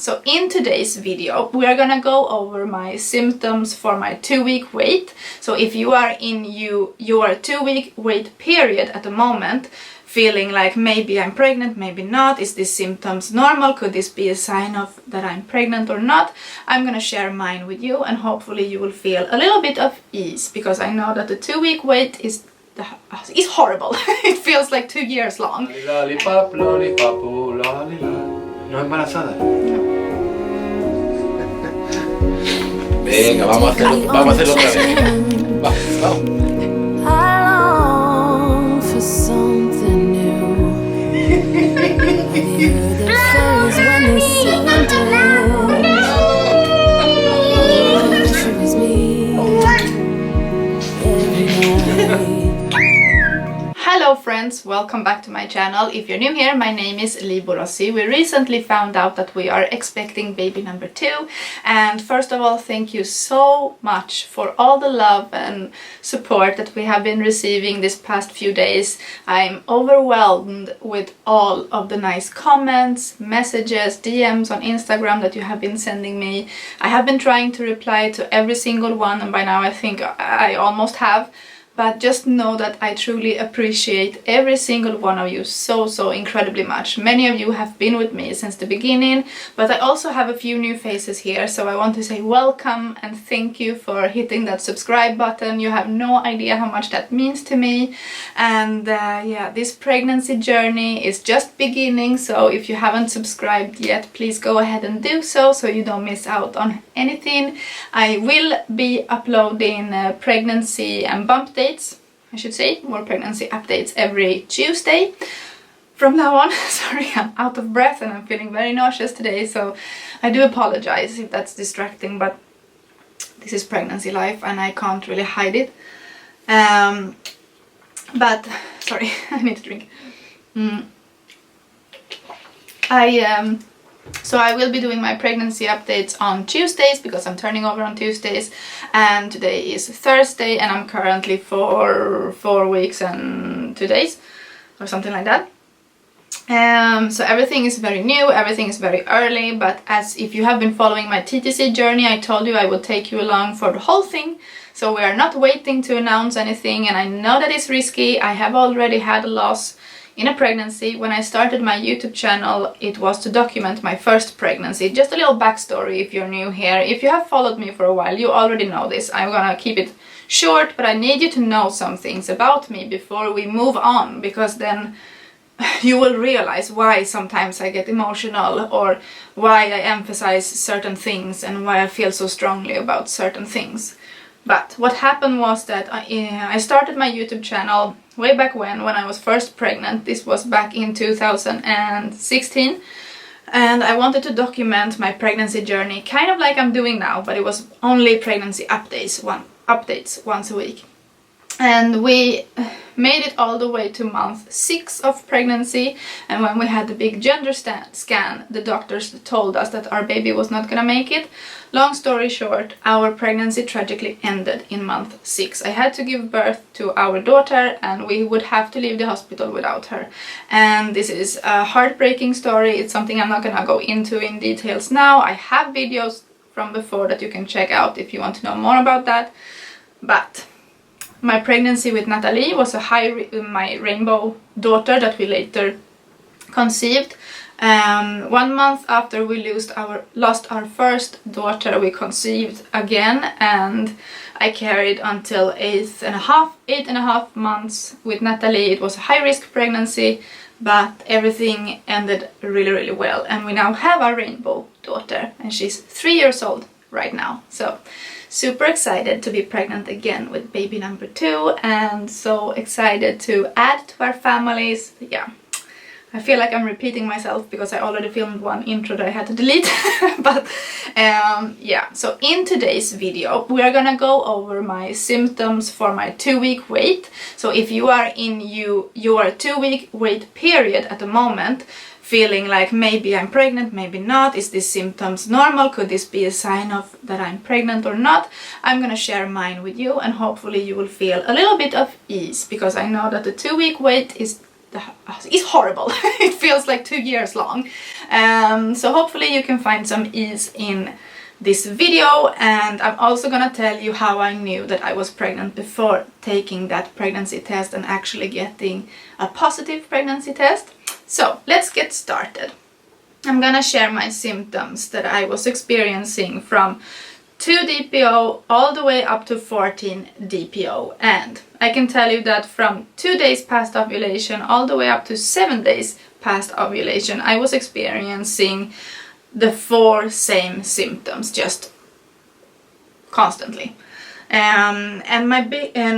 so in today's video we are gonna go over my symptoms for my 2-week wait. So if you are in your 2-week wait period at the moment, feeling like maybe I'm pregnant, maybe not, is these symptoms normal, could this be a sign of that I'm pregnant or not, I'm gonna share mine with you, and hopefully you will feel a little bit of ease, because I know that the 2-week wait is horrible. It feels like 2 years long. Lollipop, lollipop, lollipop. ¿No embarazada? Venga, vamos a hacerlo otra vez. Vamos. Hello friends, welcome back to my channel. If you're new here, my name is Borossy. We recently found out that we are expecting baby number 2, and first of all, thank you so much for all the love and support that we have been receiving this past few days. I'm overwhelmed with all of the nice comments, messages, DMs on Instagram that you have been sending me. I have been trying to reply to every single one, and by now I think I almost have. But just know that I truly appreciate every single one of you so incredibly much. Many of you have been with me since the beginning, but I also have a few new faces here, so I want to say welcome and thank you for hitting that subscribe button. You have no idea how much that means to me. And yeah, this pregnancy journey is just beginning, so if you haven't subscribed yet, please go ahead and do so you don't miss out on anything. I will be uploading pregnancy and bump dates, I should say, more pregnancy updates every Tuesday from now on. Sorry, I'm out of breath and I'm feeling very nauseous today, so I do apologize if that's distracting, but this is pregnancy life and I can't really hide it. But sorry, I need to drink. So I will be doing my pregnancy updates on Tuesdays, because I'm turning over on Tuesdays, and today is Thursday and I'm currently 4 weeks and 2 days or something like that. So everything is very new, everything is very early, but as if you have been following my TTC journey, I told you I would take you along for the whole thing. So we are not waiting to announce anything, and I know that it's risky. I have already had a loss in a pregnancy. When I started my YouTube channel, it was to document my first pregnancy. Just a little backstory if you're new here. If you have followed me for a while, you already know this. I'm gonna keep it short, but I need you to know some things about me before we move on, because then you will realize why sometimes I get emotional, or why I emphasize certain things, and why I feel so strongly about certain things. But what happened was that I started my YouTube channel way back when I was first pregnant. This was back in 2016, and I wanted to document my pregnancy journey, kind of like I'm doing now, but it was only pregnancy updates once a week. And we made it all the way to month 6 of pregnancy, and when we had the big gender scan, the doctors told us that our baby was not gonna make it. Long story short, our pregnancy tragically ended in month 6. I had to give birth to our daughter, and we would have to leave the hospital without her. And this is a heartbreaking story. It's something I'm not gonna go into in details now. I have videos from before that you can check out if you want to know more about that. But my pregnancy with Natalie was my rainbow daughter that we later conceived. 1 month after we lost our first daughter, we conceived again, and I carried until 8.5 months with Natalie. It was a high-risk pregnancy, but everything ended really well, and we now have our rainbow daughter, and she's 3 years old right now. So super excited to be pregnant again with baby number 2, and so excited to add to our families. Yeah, I feel like I'm repeating myself because I already filmed one intro that I had to delete. But yeah, so in today's video we are gonna go over my symptoms for my 2-week wait. So if you are in your 2-week wait period at the moment, feeling like maybe I'm pregnant, maybe not, is these symptoms normal, could this be a sign of that I'm pregnant or not, I'm gonna share mine with you, and hopefully you will feel a little bit of ease, because I know that the 2-week wait is horrible. It feels like 2 years long. So hopefully you can find some ease in this video, and I'm also gonna tell you how I knew that I was pregnant before taking that pregnancy test and actually getting a positive pregnancy test. So let's get started. I'm gonna share my symptoms that I was experiencing from 2 DPO all the way up to 14 DPO, and I can tell you that from 2 days past ovulation all the way up to 7 days past ovulation I was experiencing the 4 same symptoms just constantly. And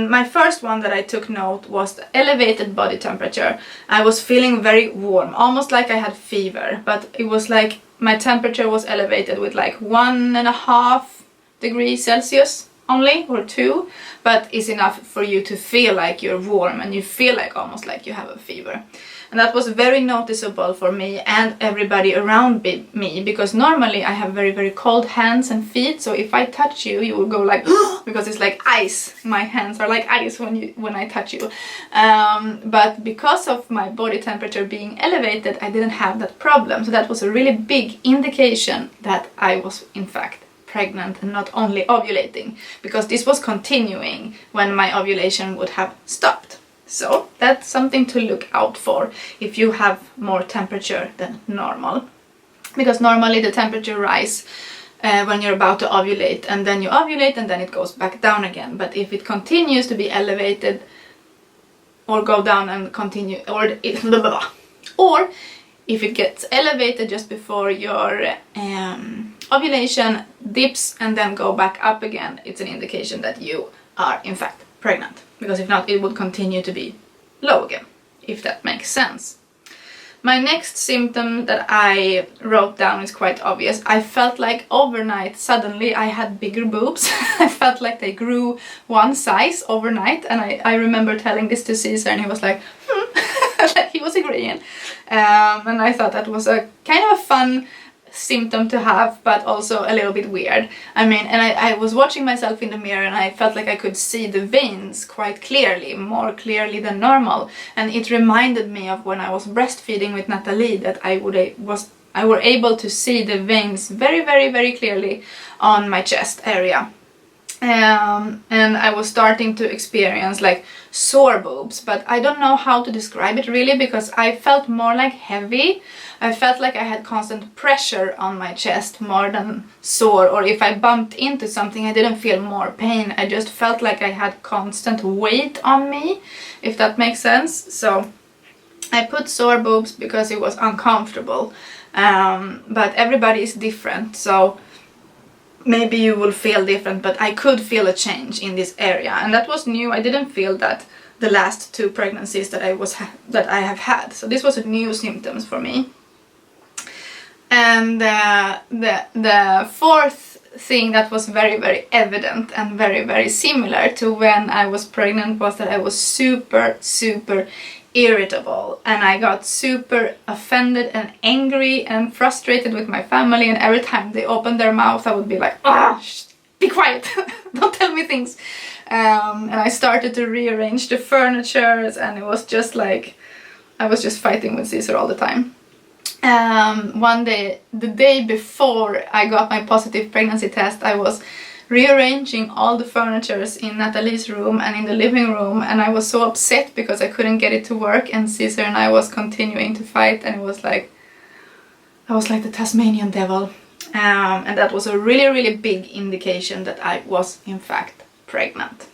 my first one that I took note was the elevated body temperature. I was feeling very warm, almost like I had fever, but it was like my temperature was elevated with like 1.5 degrees Celsius only, or 2, but it's enough for you to feel like you're warm and you feel like almost like you have a fever. And that was very noticeable for me and everybody around me, because normally I have very, very cold hands and feet, so if I touch you, you will go like because it's like ice. My hands are like ice when I touch you. But because of my body temperature being elevated, I didn't have that problem. So that was a really big indication that I was in fact pregnant and not only ovulating, because this was continuing when my ovulation would have stopped. So that's something to look out for if you have more temperature than normal, because normally the temperature rise when you're about to ovulate, and then you ovulate and then it goes back down again. But if it continues to be elevated or go down and continue, or if it gets elevated just before your ovulation, dips and then go back up again, it's an indication that you are in fact pregnant, because if not it would continue to be low again, if that makes sense. My next symptom that I wrote down is quite obvious. I felt like overnight suddenly I had bigger boobs. I felt like they grew 1 size overnight, and I remember telling this to Caesar and he was like he was agreeing, and I thought that was a kind of a fun symptom to have, but also a little bit weird. I mean, and I was watching myself in the mirror and I felt like I could see the veins quite clearly, more clearly than normal, and it reminded me of when I was breastfeeding with Natalie, that I were able to see the veins very, very, very clearly on my chest area. And I was starting to experience like sore boobs, but I don't know how to describe it really, because I felt more like heavy. I felt like I had constant pressure on my chest more than sore, or if I bumped into something I didn't feel more pain. I just felt like I had constant weight on me, if that makes sense. So I put sore boobs because it was uncomfortable, but everybody is different, so maybe you will feel different, but I could feel a change in this area, and that was new. I didn't feel that the last 2 pregnancies that I have had, so this was a new symptoms for me. And the fourth thing that was very, very evident and very, very similar to when I was pregnant was that I was super, super irritable, and I got super offended and angry and frustrated with my family, and every time they opened their mouth I would be like, be quiet, don't tell me things. And I started to rearrange the furniture, and it was just like I was just fighting with Caesar all the time. One day, the day before I got my positive pregnancy test, I was rearranging all the furnitures in Natalie's room and in the living room, and I was so upset because I couldn't get it to work, and Caesar and I was continuing to fight, and it was like I was like the Tasmanian devil, and that was a really, really big indication that I was in fact pregnant.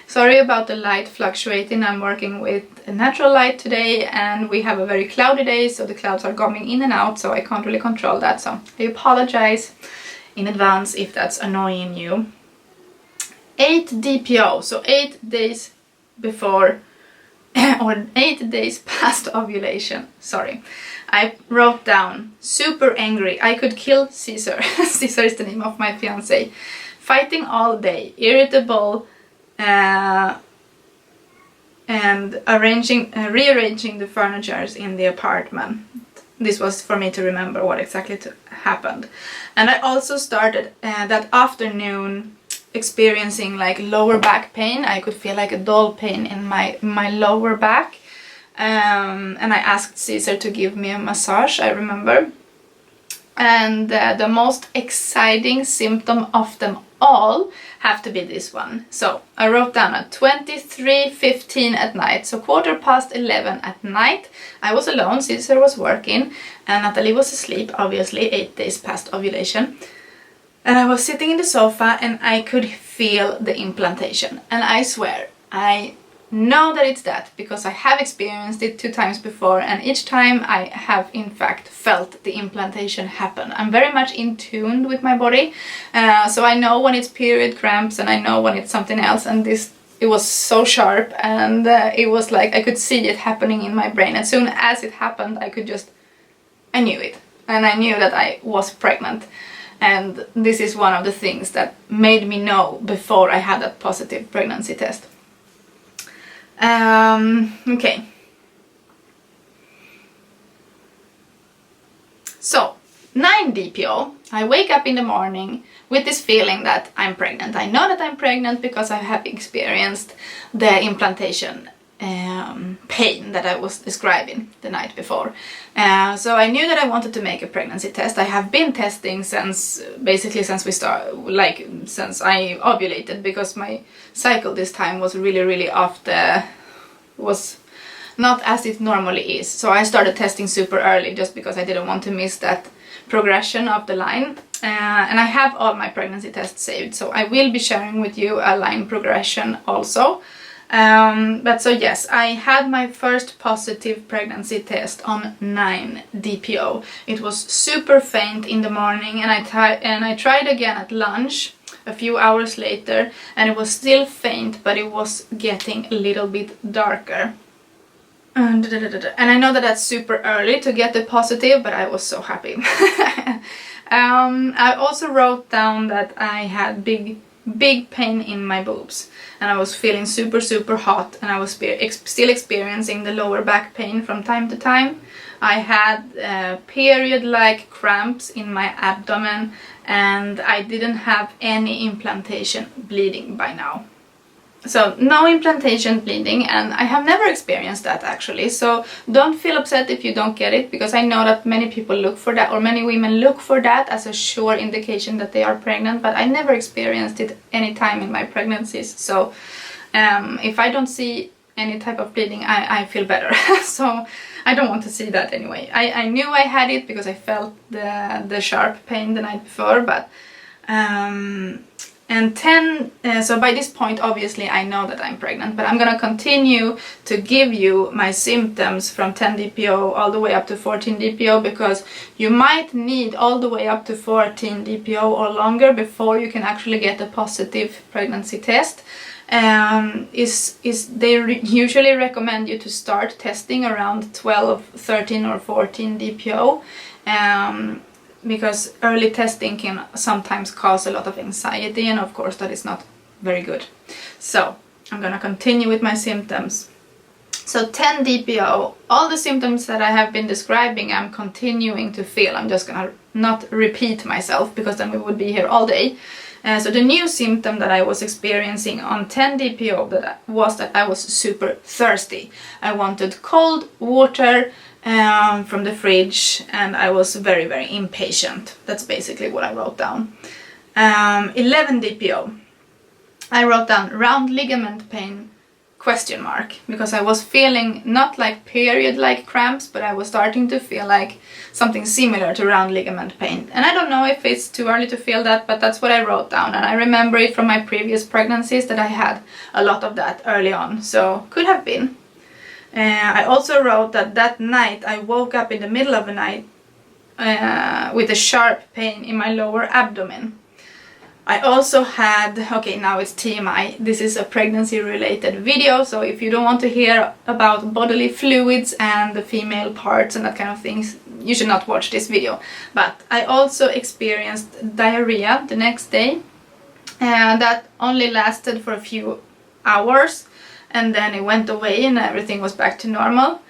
Sorry about the light fluctuating. I'm working with a natural light today, and we have a very cloudy day, so the clouds are coming in and out, so I can't really control that, so I apologize in advance if that's annoying you. 8 DPO, so 8 days before or 8 days past ovulation, sorry. I wrote down super angry, I could kill Caesar. Caesar is the name of my fiance. Fighting all day, irritable, and rearranging the furnitures in the apartment. This was for me to remember what exactly happened. And I also started that afternoon experiencing like lower back pain. I could feel like a dull pain in my lower back, and I asked Caesar to give me a massage, I remember. And the most exciting symptom of them all have to be this one. So I wrote down at 23:15 at night, so 11:15 at night. I was alone, Caesar was working, and Natalie was asleep, obviously, 8 days past ovulation. And I was sitting in the sofa and I could feel the implantation. And I swear, I know that it's that because I have experienced it 2 times before, and each time I have in fact felt the implantation happen. I'm very much in tune with my body, so I know when it's period cramps and I know when it's something else, and it was so sharp, and it was like I could see it happening in my brain. As soon as it happened, I knew it, and I knew that I was pregnant. And this is one of the things that made me know before I had that positive pregnancy test. Okay. So, 9 DPO, I wake up in the morning with this feeling that I'm pregnant. I know that I'm pregnant because I have experienced the implantation pain that I was describing the night before. So I knew that I wanted to make a pregnancy test. I have been testing since I ovulated, because my cycle this time was really was not as it normally is. So I started testing super early just because I didn't want to miss that progression of the line. And I have all my pregnancy tests saved, so I will be sharing with you a line progression also. But so yes, I had my first positive pregnancy test on 9 DPO. It was super faint in the morning, and I tried again at lunch a few hours later, and it was still faint, but it was getting a little bit darker. And I know that that's super early to get the positive, but I was so happy. I also wrote down that I had big pain in my boobs, and I was feeling super hot, and I was still experiencing the lower back pain from time to time. I had period-like cramps in my abdomen, and I didn't have any implantation bleeding by now. So no implantation bleeding, and I have never experienced that actually, so don't feel upset if you don't get it, because I know that many people look for that, or many women look for that as a sure indication that they are pregnant, but I never experienced it any time in my pregnancies. So if I don't see any type of bleeding, I feel better. So I don't want to see that anyway. I knew I had it because I felt the sharp pain the night before, but and 10, so by this point obviously I know that I'm pregnant, but I'm gonna continue to give you my symptoms from 10 DPO all the way up to 14 DPO, because you might need all the way up to 14 DPO or longer before you can actually get a positive pregnancy test. They usually recommend you to start testing around 12, 13 or 14 DPO. Because early testing can sometimes cause a lot of anxiety, and of course that is not very good. So I'm gonna continue with my symptoms. So 10 DPO, all the symptoms that I have been describing I'm continuing to feel. I'm just gonna not repeat myself, because then we would be here all day. So the new symptom that I was experiencing on 10 DPO was that I was super thirsty. I wanted cold water from the fridge, and I was very impatient. That's basically what I wrote down. 11 DPO, I wrote down round ligament pain ? Because I was feeling not like period-like cramps, but I was starting to feel like something similar to round ligament pain. And I don't know if it's too early to feel that, but that's what I wrote down, and I remember it from my previous pregnancies that I had a lot of that early on, so could have been. I also wrote that night I woke up in the middle of the night with a sharp pain in my lower abdomen. I also had, okay, now it's TMI, this is a pregnancy related video, so if you don't want to hear about bodily fluids and the female parts and that kind of things, you should not watch this video. But I also experienced diarrhea the next day, and that only lasted for a few hours, and then it went away and everything was back to normal.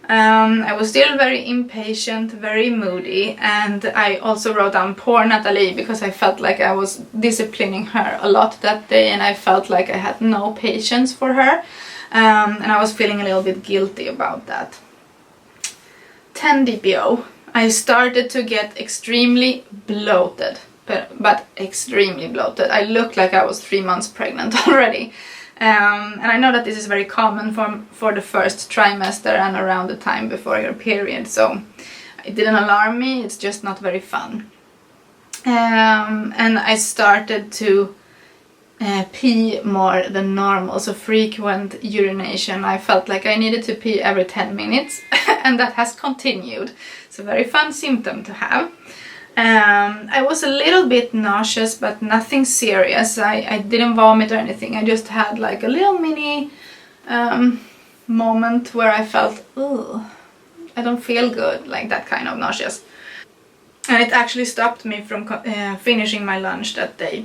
I was still very impatient, very moody, and I also wrote down poor Natalie, because I felt like I was disciplining her a lot that day, and I felt like I had no patience for her, and I was feeling a little bit guilty about that. 10 DPO, I started to get extremely bloated, but extremely bloated. I looked like I was 3 months pregnant already. And I know that this is very common for the first trimester and around the time before your period, so it didn't alarm me, it's just not very fun. And I started to pee more than normal, so frequent urination. I felt like I needed to pee every 10 minutes and that has continued. It's a very fun symptom to have. I was a little bit nauseous, but nothing serious. I didn't vomit or anything. I just had like a little mini moment where I felt, oh, I don't feel good, like that kind of nauseous. And it actually stopped me from finishing my lunch that day.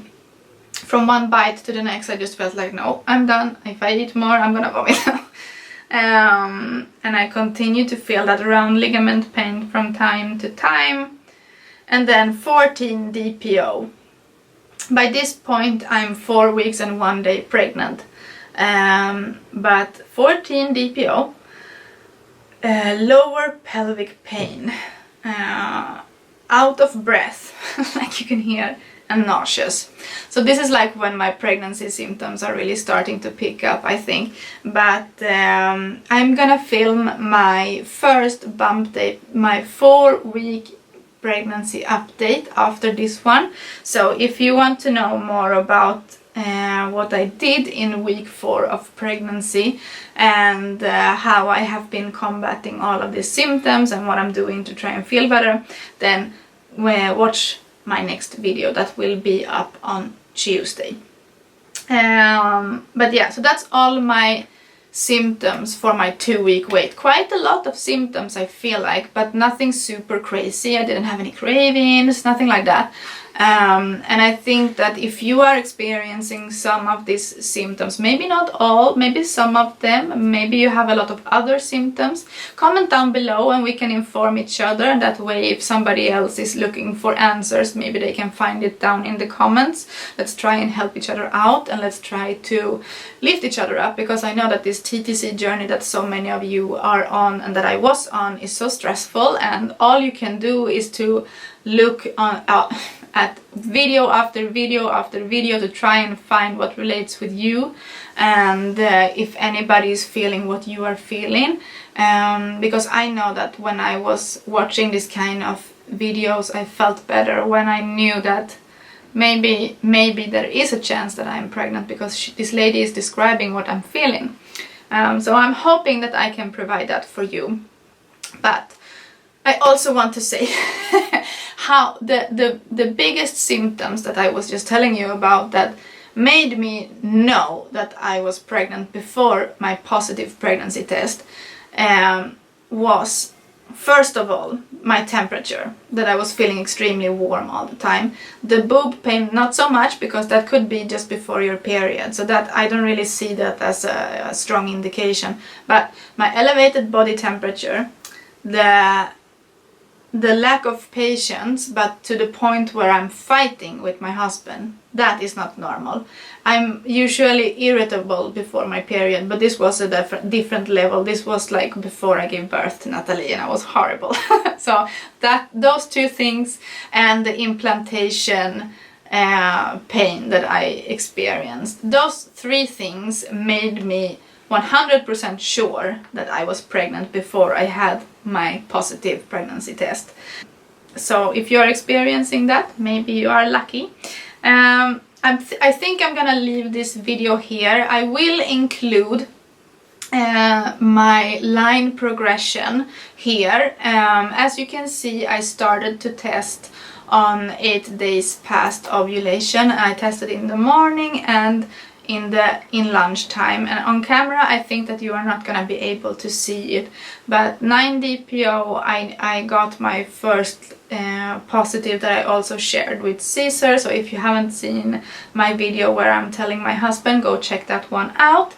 From one bite to the next, I just felt like, no, I'm done. If I eat more, I'm gonna vomit. And I continued to feel that round ligament pain from time to time. And then 14 DPO. By this point, I'm 4 weeks and 1 day pregnant. But 14 DPO, lower pelvic pain, out of breath, like you can hear, and nauseous. So this is like when my pregnancy symptoms are really starting to pick up, I think. But I'm gonna film my first bump day, my 4-week pregnancy update after this one. So if you want to know more about what I did in week 4 of pregnancy and how I have been combating all of these symptoms and what I'm doing to try and feel better, then watch my next video that will be up on Tuesday. But yeah, so that's all my symptoms for my 2-week wait. Quite a lot of symptoms, I feel like, but nothing super crazy. I didn't have any cravings, nothing like that. And I think that if you are experiencing some of these symptoms, maybe not all, maybe some of them, maybe you have a lot of other symptoms, comment down below and we can inform each other. And that way, if somebody else is looking for answers, maybe they can find it down in the comments. Let's try and help each other out, and let's try to lift each other up, because I know that this TTC journey that so many of you are on and that I was on is so stressful, and all you can do is to look on at video after video after video to try and find what relates with you, and if anybody is feeling what you are feeling, because I know that when I was watching this kind of videos, I felt better when I knew that maybe there is a chance that I'm pregnant, because this lady is describing what I'm feeling. So I'm hoping that I can provide that for you. But I also want to say how the biggest symptoms that I was just telling you about that made me know that I was pregnant before my positive pregnancy test was, first of all, my temperature, that I was feeling extremely warm all the time. The boob pain, not so much, because that could be just before your period, so that I don't really see that as a strong indication. But my elevated body temperature, the lack of patience, but to the point where I'm fighting with my husband, that is not normal. I'm usually irritable before my period, but this was a different level. This was like before I gave birth to Natalie, and I was horrible. So those two things, and the implantation pain that I experienced, those 3 things made me 100% sure that I was pregnant before I had my positive pregnancy test. So if you're experiencing that, maybe you are lucky. I think I'm gonna leave this video here. I will include my line progression here. As you can see, I started to test on 8 days past ovulation. I tested in the morning and in lunchtime, and on camera I think that you are not gonna be able to see it, but 9 DPO, I got my first positive that I also shared with Caesar. So if you haven't seen my video where I'm telling my husband, go check that one out.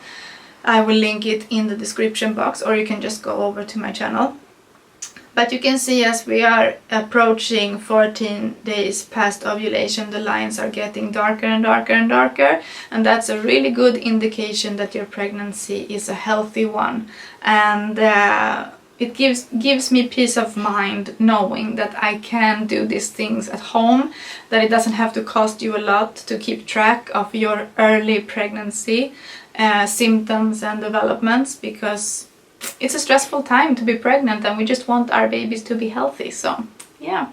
I will link it in the description box, or you can just go over to my channel. But you can see, as we are approaching 14 days past ovulation, the lines are getting darker and darker and darker, and that's a really good indication that your pregnancy is a healthy one. And it gives me peace of mind knowing that I can do these things at home, that it doesn't have to cost you a lot to keep track of your early pregnancy symptoms and developments, because it's a stressful time to be pregnant and we just want our babies to be healthy. So yeah,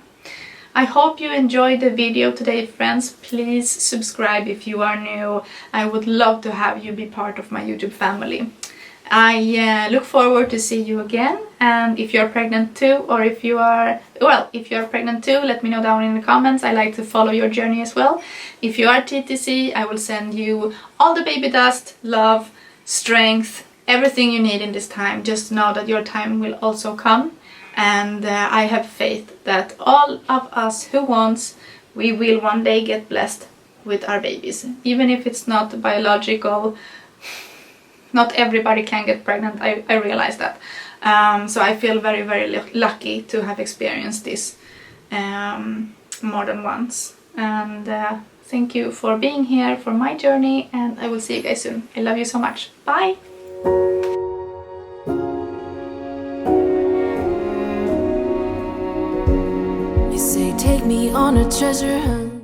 I hope you enjoyed the video today, friends. Please subscribe if you are new. I would love to have you be part of my YouTube family. I look forward to see you again, and if you're pregnant too, or if you're pregnant too, let me know down in the comments. I like to follow your journey as well. If you are TTC, I will send you all the baby dust, love, strength, everything you need in this time. Just know that your time will also come, and I have faith that all of us who wants, we will one day get blessed with our babies, even if it's not biological. Not everybody can get pregnant, I realize that. So I feel very, very lucky to have experienced this more than once. And thank you for being here for my journey, and I will see you guys soon. I love you so much. Bye! You say take me on a treasure hunt.